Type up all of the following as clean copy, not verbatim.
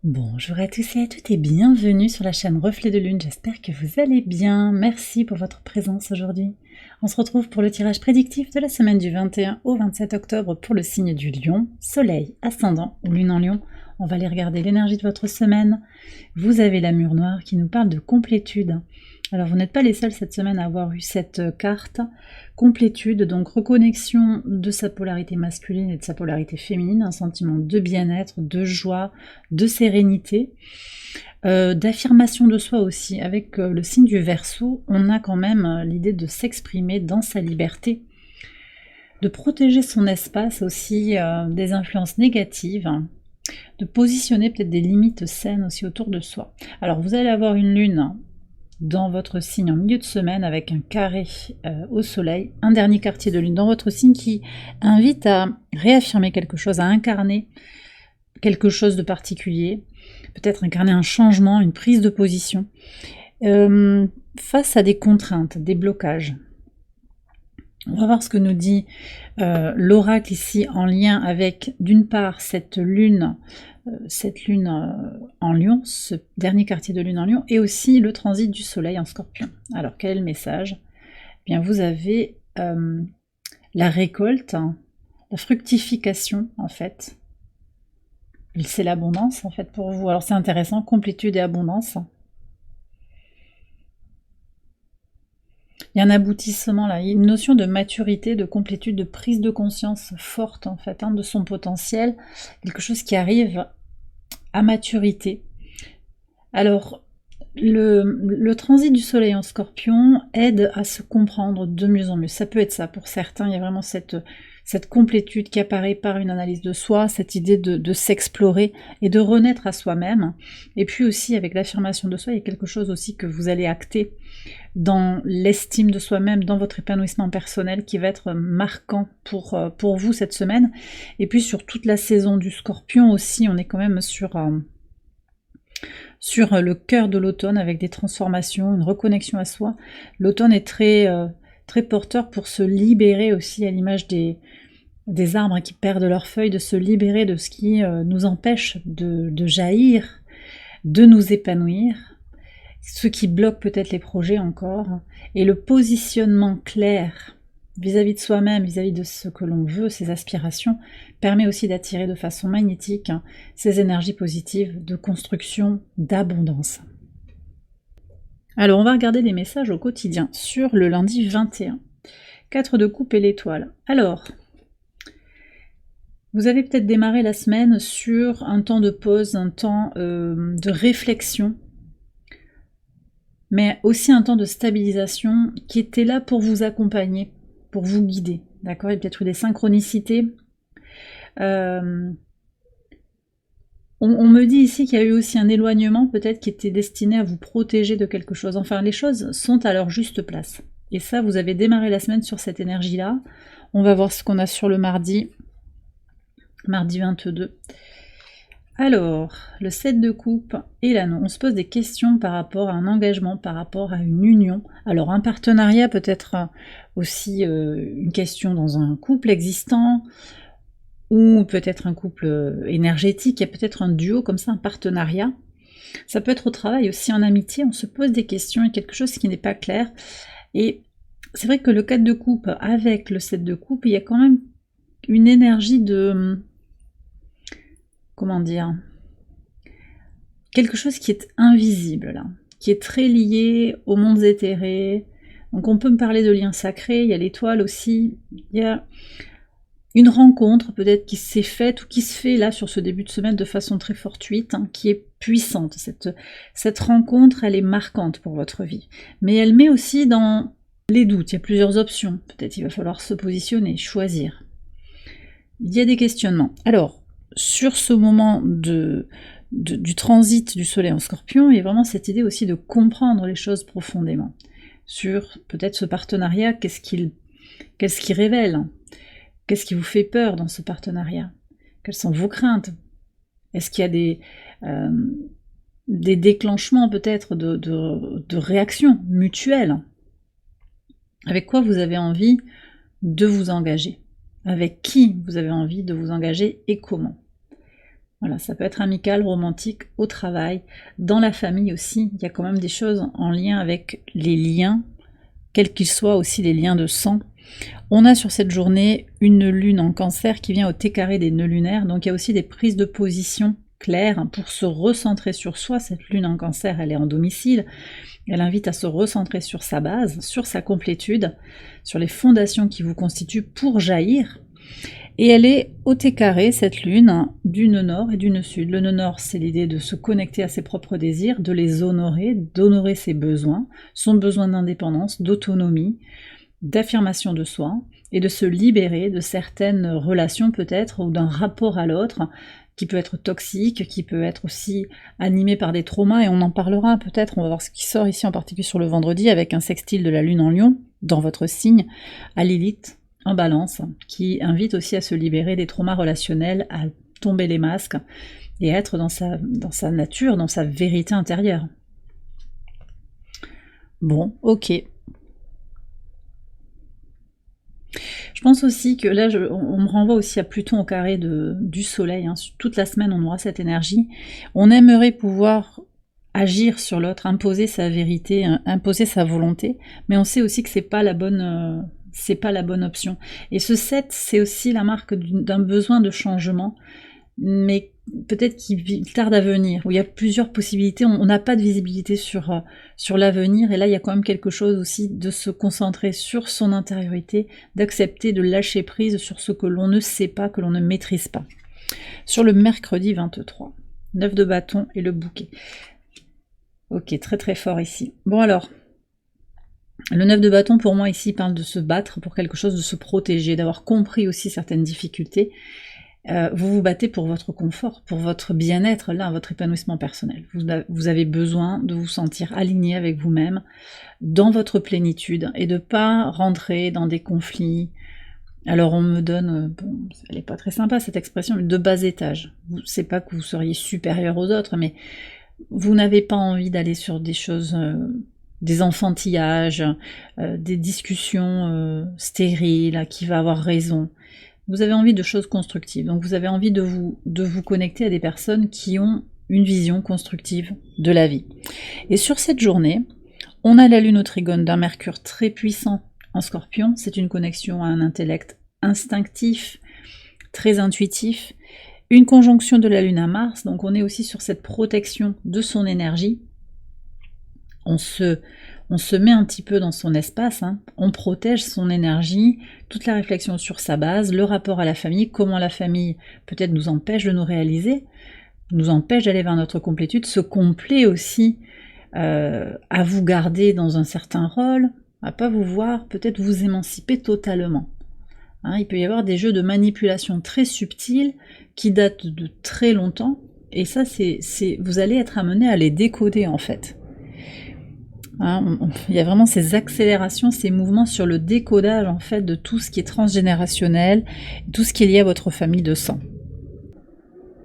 Bonjour à tous et à toutes et bienvenue sur la chaîne Reflet de Lune, j'espère que vous allez bien, merci pour votre présence aujourd'hui. On se retrouve pour le tirage prédictif de la semaine du 21 au 27 octobre pour le signe du Lion, Soleil, Ascendant ou Lune en Lion. On va aller regarder l'énergie de votre semaine. Vous avez la mur noire qui nous parle de complétude. Alors vous n'êtes pas les seuls cette semaine à avoir eu cette carte, complétude, donc reconnexion de sa polarité masculine et de sa polarité féminine, un sentiment de bien-être, de joie, de sérénité, d'affirmation de soi aussi. Avec le signe du Verseau, on a quand même l'idée de s'exprimer dans sa liberté, de protéger son espace aussi des influences négatives, de positionner peut-être des limites saines aussi autour de soi. Alors vous allez avoir une lune dans votre signe en milieu de semaine avec un carré au soleil, un dernier quartier de lune dans votre signe qui invite à réaffirmer quelque chose, à incarner quelque chose de particulier, peut-être incarner un changement, une prise de position, face à des contraintes, des blocages. On va voir ce que nous dit l'oracle ici en lien avec, d'une part, cette lune en Lion, ce dernier quartier de lune en Lion, et aussi le transit du soleil en Scorpion. Alors, quel est le message ? Eh bien, vous avez la récolte, la fructification, en fait. C'est l'abondance, en fait, pour vous. Alors, c'est intéressant, complétude et abondance. Il y a un aboutissement là, il y a une notion de maturité, de complétude, de prise de conscience forte en fait, de son potentiel, quelque chose qui arrive à maturité. Alors, le transit du soleil en Scorpion aide à se comprendre de mieux en mieux. Ça peut être ça pour certains, il y a vraiment cette complétude qui apparaît par une analyse de soi, cette idée de s'explorer et de renaître à soi-même. Et puis aussi avec l'affirmation de soi, il y a quelque chose aussi que vous allez acter dans l'estime de soi-même, dans votre épanouissement personnel qui va être marquant pour vous cette semaine. Et puis sur toute la saison du Scorpion aussi, on est quand même sur le cœur de l'automne avec des transformations, une reconnexion à soi. L'automne est très porteur pour se libérer aussi, à l'image des arbres qui perdent leurs feuilles, de se libérer de ce qui nous empêche de jaillir, de nous épanouir, ce qui bloque peut-être les projets encore, et le positionnement clair vis-à-vis de soi-même, vis-à-vis de ce que l'on veut, ses aspirations, permet aussi d'attirer de façon magnétique ces énergies positives de construction, d'abondance. Alors on va regarder les messages au quotidien sur le lundi 21. 4 de coupe et l'étoile. Alors, vous avez peut-être démarré la semaine sur un temps de pause, un temps de réflexion, mais aussi un temps de stabilisation qui était là pour vous accompagner, pour vous guider, d'accord ? Il y a peut-être eu des synchronicités. On me dit ici qu'il y a eu aussi un éloignement peut-être qui était destiné à vous protéger de quelque chose. Enfin, les choses sont à leur juste place. Et ça, vous avez démarré la semaine sur cette énergie-là. On va voir ce qu'on a sur le mardi 22. Alors, le 7 de coupe et l'anneau, on se pose des questions par rapport à un engagement, par rapport à une union. Alors, un partenariat peut être aussi une question dans un couple existant, ou peut-être un couple énergétique, il y a peut-être un duo comme ça, un partenariat. Ça peut être au travail aussi, en amitié, on se pose des questions, il y a quelque chose qui n'est pas clair. Et c'est vrai que le 4 de coupe avec le 7 de coupe, il y a quand même une énergie de... comment dire, quelque chose qui est invisible là, qui est très lié aux mondes éthérés. Donc on peut me parler de liens sacrés, il y a l'étoile aussi, il y a une rencontre peut-être qui s'est faite ou qui se fait là sur ce début de semaine de façon très fortuite, qui est puissante. Cette rencontre, elle est marquante pour votre vie. Mais elle met aussi dans les doutes, il y a plusieurs options. Peut-être il va falloir se positionner, choisir. Il y a des questionnements. Alors, sur ce moment du transit du soleil en Scorpion, il y a vraiment cette idée aussi de comprendre les choses profondément. Sur peut-être ce partenariat, qu'est-ce qu'il révèle ? Qu'est-ce qui vous fait peur dans ce partenariat ? Quelles sont vos craintes ? Est-ce qu'il y a des déclenchements peut-être de réactions mutuelles ? Avec quoi vous avez envie de vous engager ? Avec qui vous avez envie de vous engager et comment ? Voilà, ça peut être amical, romantique, au travail, dans la famille aussi. Il y a quand même des choses en lien avec les liens, quels qu'ils soient, aussi les liens de sang. On a sur cette journée une lune en Cancer qui vient au T² des nœuds lunaires, donc il y a aussi des prises de position claires pour se recentrer sur soi. Cette lune en Cancer, elle est en domicile, elle invite à se recentrer sur sa base, sur sa complétude, sur les fondations qui vous constituent pour jaillir. Et elle est au T², cette lune, du nœud nord et du nœud sud. Le nœud nord, c'est l'idée de se connecter à ses propres désirs, de les honorer, d'honorer ses besoins, son besoin d'indépendance, d'autonomie, d'affirmation de soi, et de se libérer de certaines relations peut-être, ou d'un rapport à l'autre, qui peut être toxique, qui peut être aussi animé par des traumas, et on en parlera peut-être, on va voir ce qui sort ici en particulier sur le vendredi, avec un sextile de la lune en lion, dans votre signe, à Lilith, en balance, qui invite aussi à se libérer des traumas relationnels, à tomber les masques, et être dans sa nature, dans sa vérité intérieure. Bon, ok. Je pense aussi que là, on me renvoie aussi à Pluton au carré du Soleil. Hein. Toute la semaine, on aura cette énergie. On aimerait pouvoir agir sur l'autre, imposer sa vérité, imposer sa volonté, mais on sait aussi que c'est pas la bonne option. Et ce 7, c'est aussi la marque d'un besoin de changement, mais peut-être qu'il tarde à venir, où il y a plusieurs possibilités, on n'a pas de visibilité sur l'avenir, et là il y a quand même quelque chose aussi de se concentrer sur son intériorité, d'accepter de lâcher prise sur ce que l'on ne sait pas, que l'on ne maîtrise pas. Sur le mercredi 23, 9 de bâton et le bouquet. Ok, très très fort ici. Bon alors, le 9 de bâton pour moi ici parle de se battre pour quelque chose, de se protéger, d'avoir compris aussi certaines difficultés. Vous vous battez pour votre confort, pour votre bien-être, là, votre épanouissement personnel. Vous avez besoin de vous sentir aligné avec vous-même, dans votre plénitude, et de pas rentrer dans des conflits. Alors on me donne, bon, elle n'est pas très sympa cette expression, mais de bas étage. C'est pas que vous seriez supérieur aux autres, mais vous n'avez pas envie d'aller sur des choses, des enfantillages, des discussions stériles, à qui va avoir raison. Vous avez envie de choses constructives, donc vous avez envie de vous connecter à des personnes qui ont une vision constructive de la vie. Et sur cette journée, on a la lune au trigone d'un Mercure très puissant en Scorpion, c'est une connexion à un intellect instinctif, très intuitif, une conjonction de la lune à Mars, donc on est aussi sur cette protection de son énergie. On se met un petit peu dans son espace, hein. On protège son énergie, toute la réflexion sur sa base, le rapport à la famille, comment la famille peut-être nous empêche de nous réaliser, nous empêche d'aller vers notre complétude, se complaît aussi à vous garder dans un certain rôle, à pas vous voir peut-être vous émanciper totalement. Hein, il peut y avoir des jeux de manipulation très subtils qui datent de très longtemps, et ça, vous allez être amené à les décoder en fait. Hein, il y a vraiment ces accélérations, ces mouvements sur le décodage en fait de tout ce qui est transgénérationnel, tout ce qui est lié à votre famille de sang.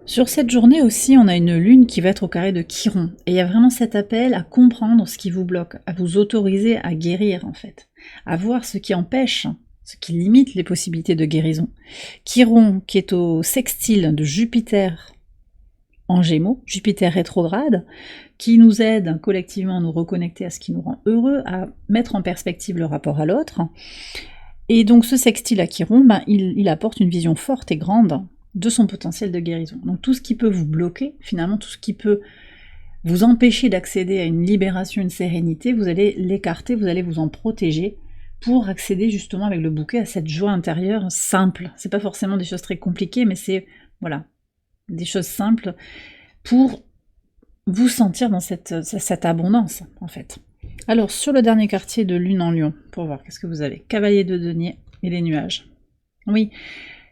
Sur cette journée aussi, on a une lune qui va être au carré de Chiron, et il y a vraiment cet appel à comprendre ce qui vous bloque, à vous autoriser à guérir en fait, à voir ce qui empêche, ce qui limite les possibilités de guérison. Chiron qui est au sextile de Jupiter en Gémeaux, Jupiter rétrograde, qui nous aide collectivement à nous reconnecter à ce qui nous rend heureux, à mettre en perspective le rapport à l'autre. Et donc ce sextile à Chiron, il apporte une vision forte et grande de son potentiel de guérison. Donc tout ce qui peut vous bloquer, finalement tout ce qui peut vous empêcher d'accéder à une libération, une sérénité, vous allez l'écarter, vous allez vous en protéger pour accéder justement avec le bouquet à cette joie intérieure simple. C'est pas forcément des choses très compliquées, mais c'est, voilà, des choses simples pour vous sentir dans cette abondance, en fait. Alors, sur le dernier quartier de Lune en Lion, pour voir qu'est-ce que vous avez. Cavalier de denier et les nuages. Oui,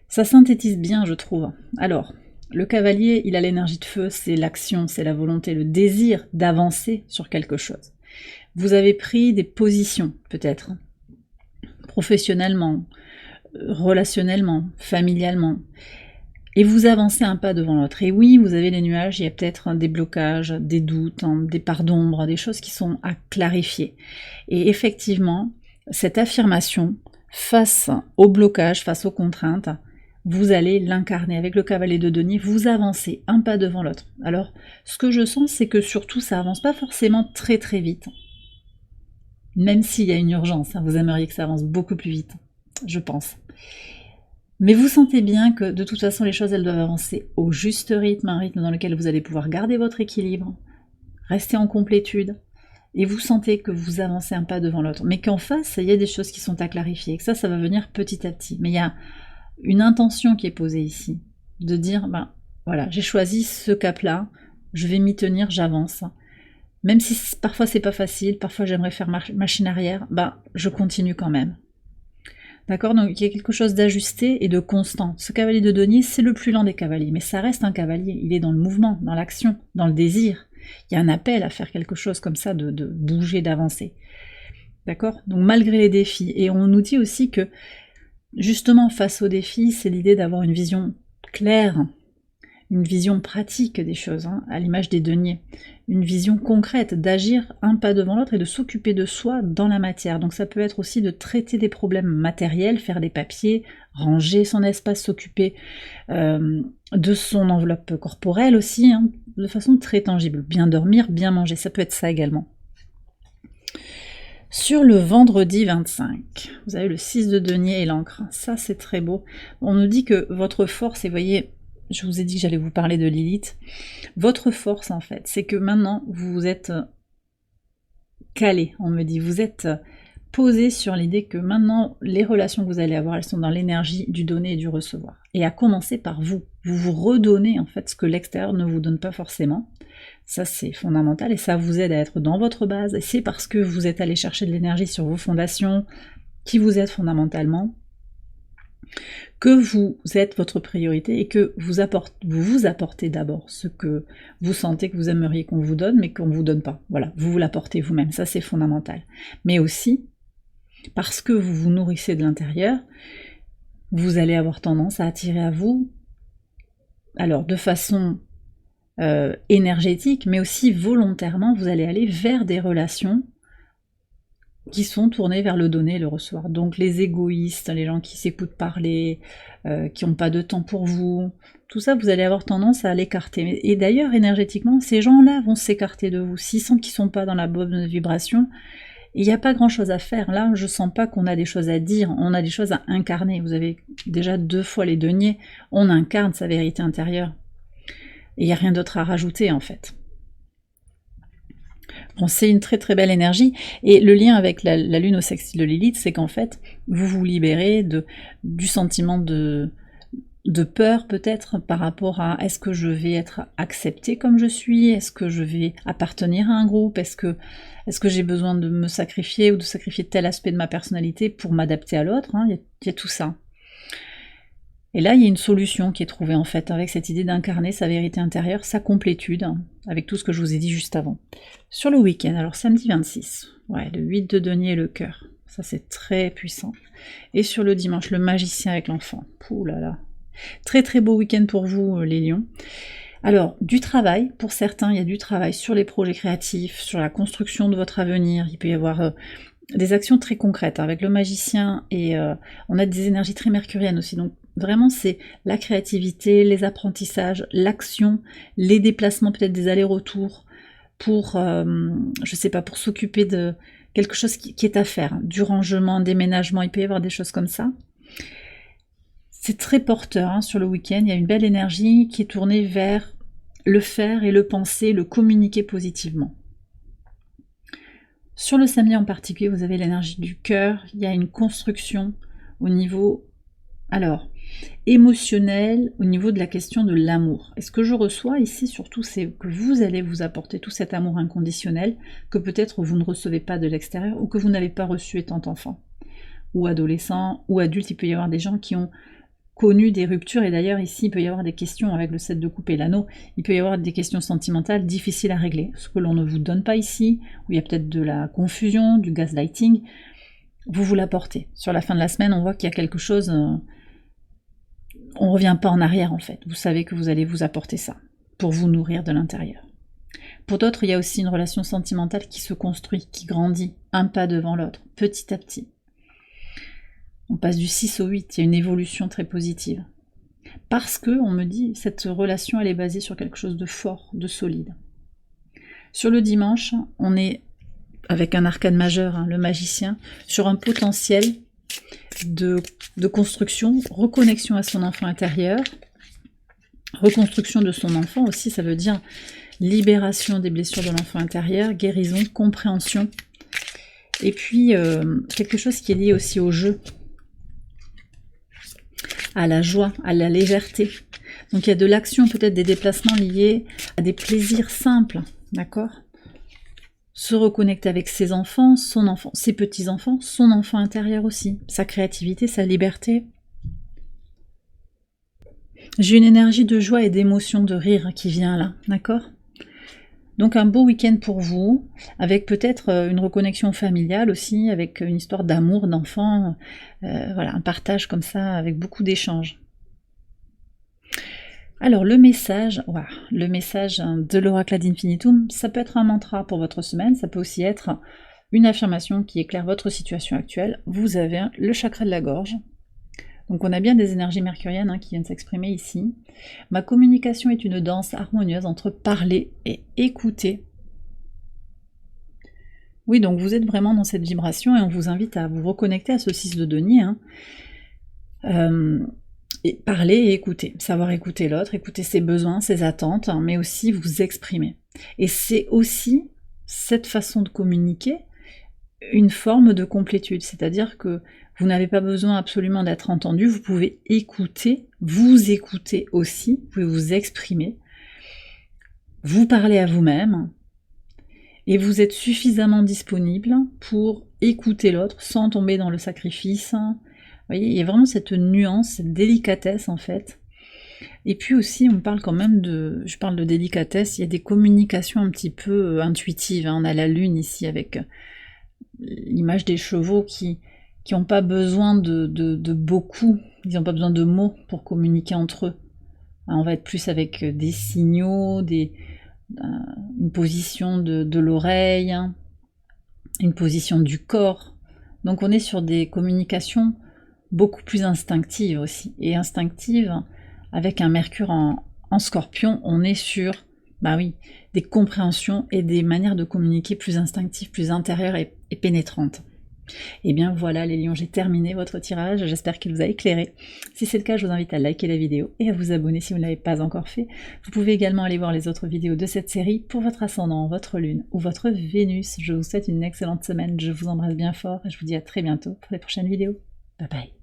ça synthétise bien, je trouve. Alors, le cavalier, il a l'énergie de feu, c'est l'action, c'est la volonté, le désir d'avancer sur quelque chose. Vous avez pris des positions, peut-être, professionnellement, relationnellement, familialement, et vous avancez un pas devant l'autre. Et oui, vous avez les nuages, il y a peut-être des blocages, des doutes, des parts d'ombre, des choses qui sont à clarifier. Et effectivement, cette affirmation, face aux blocages, face aux contraintes, vous allez l'incarner. Avec le cavalier de denier, vous avancez un pas devant l'autre. Alors, ce que je sens, c'est que surtout, ça avance pas forcément très très vite. Même s'il y a une urgence, hein, vous aimeriez que ça avance beaucoup plus vite, je pense. Mais vous sentez bien que de toute façon, les choses, elles doivent avancer au juste rythme, un rythme dans lequel vous allez pouvoir garder votre équilibre, rester en complétude, et vous sentez que vous avancez un pas devant l'autre. Mais qu'en face, il y a des choses qui sont à clarifier, et que ça va venir petit à petit. Mais il y a une intention qui est posée ici, de dire, ben voilà, j'ai choisi ce cap-là, je vais m'y tenir, j'avance. Même si parfois c'est pas facile, parfois j'aimerais faire machine arrière, ben je continue quand même. D'accord? Donc il y a quelque chose d'ajusté et de constant. Ce cavalier de denier, c'est le plus lent des cavaliers, mais ça reste un cavalier. Il est dans le mouvement, dans l'action, dans le désir. Il y a un appel à faire quelque chose comme ça, de bouger, d'avancer. D'accord? Donc malgré les défis. Et on nous dit aussi que, justement, face aux défis, c'est l'idée d'avoir une vision claire, une vision pratique des choses, hein, à l'image des deniers, une vision concrète, d'agir un pas devant l'autre et de s'occuper de soi dans la matière. Donc ça peut être aussi de traiter des problèmes matériels, faire des papiers, ranger son espace, s'occuper de son enveloppe corporelle aussi, hein, de façon très tangible. Bien dormir, bien manger, ça peut être ça également. Sur le vendredi 25, vous avez le 6 de denier et l'encre. Ça, c'est très beau. On nous dit que votre force, et vous voyez, je vous ai dit que j'allais vous parler de Lilith. Votre force, en fait, c'est que maintenant, vous êtes calé, on me dit. Vous êtes posé sur l'idée que maintenant, les relations que vous allez avoir, elles sont dans l'énergie du donner et du recevoir. Et à commencer par vous. Vous vous redonnez, en fait, ce que l'extérieur ne vous donne pas forcément. Ça, c'est fondamental et ça vous aide à être dans votre base. Et c'est parce que vous êtes allé chercher de l'énergie sur vos fondations qui vous aident fondamentalement que vous êtes votre priorité et que vous vous apportez d'abord ce que vous sentez que vous aimeriez qu'on vous donne, mais qu'on ne vous donne pas. Voilà, vous vous l'apportez vous-même, ça c'est fondamental. Mais aussi, parce que vous vous nourrissez de l'intérieur, vous allez avoir tendance à attirer à vous, alors de façon énergétique, mais aussi volontairement, vous allez aller vers des relations qui sont tournés vers le donner et le recevoir. Donc les égoïstes, les gens qui s'écoutent parler, qui n'ont pas de temps pour vous, tout ça, vous allez avoir tendance à l'écarter. Et d'ailleurs, énergétiquement, ces gens-là vont s'écarter de vous. S'ils sentent qu'ils ne sont pas dans la bonne vibration, il n'y a pas grand-chose à faire. Là, je ne sens pas qu'on a des choses à dire, on a des choses à incarner. Vous avez déjà 2 fois les deniers, on incarne sa vérité intérieure. Et il n'y a rien d'autre à rajouter, en fait. Bon, c'est une très très belle énergie, et le lien avec la lune au sextile de Lilith, c'est qu'en fait, vous vous libérez du sentiment de peur peut-être par rapport à est-ce que je vais être acceptée comme je suis, est-ce que je vais appartenir à un groupe, est-ce que j'ai besoin de me sacrifier ou de sacrifier tel aspect de ma personnalité pour m'adapter à l'autre, hein, il y a tout ça. Et là, il y a une solution qui est trouvée en fait, avec cette idée d'incarner sa vérité intérieure, sa complétude, hein, avec tout ce que je vous ai dit juste avant. Sur le week-end, alors samedi 26, ouais, le 8 de denier et le cœur, ça c'est très puissant. Et sur le dimanche, le magicien avec l'enfant, ouh là là. Très très beau week-end pour vous les lions. Alors, du travail, pour certains, il y a du travail sur les projets créatifs, sur la construction de votre avenir, il peut y avoir des actions très concrètes, avec le magicien, et on a des énergies très mercuriennes aussi, donc vraiment c'est la créativité, les apprentissages, l'action, les déplacements, peut-être des allers-retours, pour, je sais pas, pour s'occuper de quelque chose qui est à faire, hein, du rangement, déménagement, il peut y avoir des choses comme ça. C'est très porteur, hein, sur le week-end, il y a une belle énergie qui est tournée vers le faire et le penser, le communiquer positivement. Sur le samedi en particulier, vous avez l'énergie du cœur, il y a une construction au niveau, alors, émotionnel, au niveau de la question de l'amour. Et ce que je reçois ici surtout, c'est que vous allez vous apporter tout cet amour inconditionnel que peut-être vous ne recevez pas de l'extérieur ou que vous n'avez pas reçu étant enfant, ou adolescent, ou adulte. Il peut y avoir des gens qui ont connu des ruptures, et d'ailleurs ici il peut y avoir des questions avec le 7 de coupe et l'anneau, il peut y avoir des questions sentimentales difficiles à régler, ce que l'on ne vous donne pas ici, où il y a peut-être de la confusion, du gaslighting, vous l'apportez. Sur la fin de la semaine, on voit qu'il y a quelque chose, on ne revient pas en arrière en fait, vous savez que vous allez vous apporter ça, pour vous nourrir de l'intérieur. Pour d'autres, il y a aussi une relation sentimentale qui se construit, qui grandit, un pas devant l'autre, petit à petit. On passe du 6 au 8, il y a une évolution très positive. Parce que, on me dit, cette relation, elle est basée sur quelque chose de fort, de solide. Sur le dimanche, on est, avec un arcane majeur, hein, le magicien, sur un potentiel de construction, reconnexion à son enfant intérieur, reconstruction de son enfant aussi, ça veut dire libération des blessures de l'enfant intérieur, guérison, compréhension, et puis quelque chose qui est lié aussi au jeu, à la joie, à la légèreté. Donc il y a de l'action, peut-être des déplacements liés à des plaisirs simples, d'accord? Se reconnecter avec ses enfants, son enfant, ses petits-enfants, son enfant intérieur aussi, sa créativité, sa liberté. J'ai une énergie de joie et d'émotion, de rire qui vient là, d'accord? Donc un beau week-end pour vous, avec peut-être une reconnexion familiale aussi, avec une histoire d'amour, d'enfant, voilà, un partage comme ça, avec beaucoup d'échanges. Alors le message, wow, le message de l'oracle ad infinitum, ça peut être un mantra pour votre semaine, ça peut aussi être une affirmation qui éclaire votre situation actuelle. Vous avez le chakra de la gorge. Donc on a bien des énergies mercuriennes qui viennent s'exprimer ici. Ma communication est une danse harmonieuse entre parler et écouter. Oui, donc vous êtes vraiment dans cette vibration et on vous invite à vous reconnecter à ce 6 de denier. Et parler et écouter. Savoir écouter l'autre, écouter ses besoins, ses attentes, mais aussi vous exprimer. Et c'est aussi cette façon de communiquer une forme de complétude, c'est-à-dire que vous n'avez pas besoin absolument d'être entendu, vous pouvez écouter, vous écouter aussi, vous pouvez vous exprimer, vous parler à vous-même, et vous êtes suffisamment disponible pour écouter l'autre sans tomber dans le sacrifice. Vous voyez, il y a vraiment cette nuance, cette délicatesse en fait. Et puis aussi, on parle quand même de, je parle de délicatesse, il y a des communications un petit peu intuitives. On a la lune ici avec l'image des chevaux qui n'ont pas besoin de beaucoup, ils n'ont pas besoin de mots pour communiquer entre eux. On va être plus avec des signaux, une position de l'oreille, une position du corps. Donc on est sur des communications beaucoup plus instinctives aussi. Et instinctives, avec un Mercure en Scorpion, on est sur, bah oui, des compréhensions et des manières de communiquer plus instinctives, plus intérieures et pénétrantes. Et bien voilà les lions, j'ai terminé votre tirage, j'espère qu'il vous a éclairé. Si c'est le cas, je vous invite à liker la vidéo et à vous abonner si vous ne l'avez pas encore fait. Vous pouvez également aller voir les autres vidéos de cette série pour votre ascendant, votre lune ou votre Vénus. Je vous souhaite une excellente semaine, je vous embrasse bien fort et je vous dis à très bientôt pour les prochaines vidéos. Bye bye.